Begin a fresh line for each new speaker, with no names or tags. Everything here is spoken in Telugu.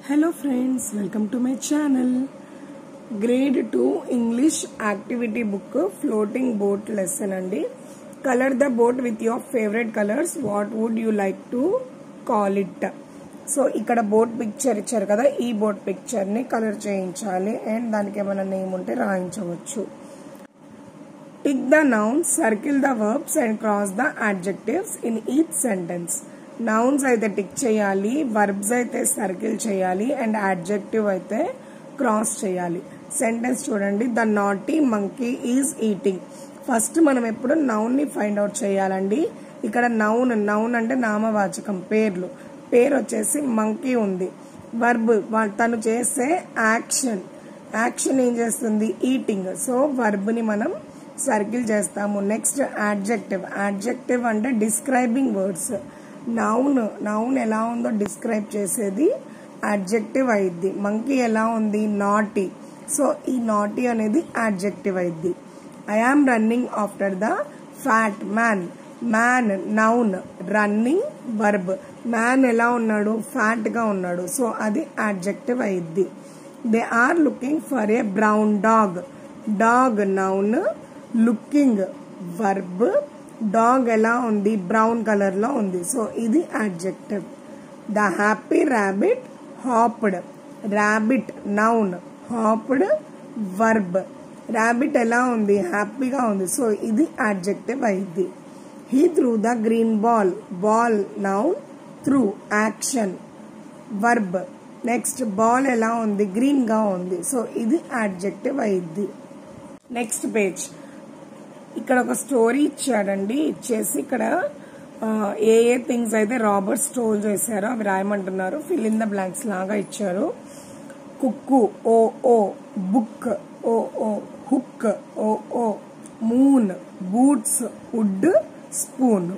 Hello friends, welcome to my channel. Grade 2 English activity book floating boat lesson andi. Color the boat with your favorite colors. What would you like to call it? So ikkada boat picture icharu kada, ee boat picture ni color cheyinchali and daniki emana name unte raయించవచ్చు. Tick the nouns, circle the verbs and cross the adjectives in each sentence. Nouns అయితే టిక్ చేయాలి, వర్బ్స్ అయితే సర్కిల్ చేయాలి అండ్ అడ్జెక్టివ్ అయితే క్రాస్ చేయాలి. సెంటెన్స్ చూడండి. The naughty monkey is eating. First మనం ఎప్పుడు నౌన్ ని ఫైండ్ అవుట్ చేయాలండి. ఇక్కడ నౌన్ అంటే నామవాచకం, పేర్లు. పేరు వచ్చేసి మంకీ ఉంది. వర్బ్ తను చేసే యాక్షన్ ఏం చేస్తుంది? ఈటింగ్. సో వర్బ్ ని మనం సర్కిల్ చేస్తాము. నెక్స్ట్ అడ్జెక్టివ్ అంటే డిస్క్రైబింగ్ వర్డ్స్. నౌన్ ఎలా ఉందో డిస్క్రైబ్ చేసేది అడ్జెక్టివ్ అయింది. మంకీ ఎలా ఉంది? నాటీ. సో ఈ నాటీ అనేది అడ్జెక్టివ్ అయింది. I am running after the fat man. Noun, running verb. Man ఎలా ఉన్నాడు? ఫ్యాట్ గా ఉన్నాడు. సో అది అడ్జెక్టివ్ అయింది. They are looking for a brown dog noun, looking verb. Dog ఎలా ఉంది? బ్రౌన్ కలర్ లో ఉంది. సో ఇది adjective. The happy rabbit హాప్డ్. Rabbit noun, hopped verb. Rabbit ఎలా ఉంది? హ్యాపీగా ఉంది. సో ఇది అడ్జెక్టివ్ అయింది. He threw the green ball noun, threw action verb. Next ball ఎలా ఉంది? గ్రీన్ గా ఉంది. సో ఇది అడ్జెక్టివ్ అయింది. Next page. ఇక్కడ ఒక స్టోరీ ఇచ్చాడండి. ఇచ్చేసి ఇక్కడ ఏ థింగ్స్ అయితే రాబర్ట్ స్టోల్ చేశారో అవి రాయమంటున్నారు. ఫిల్ ఇన్ ద బ్లాంక్స్ లాగా ఇచ్చారు. కుక్కు ఓ, బుక్ ఓ, హుక్ ఓ, మూన్, బూట్స్ వుడ్, స్పూన్.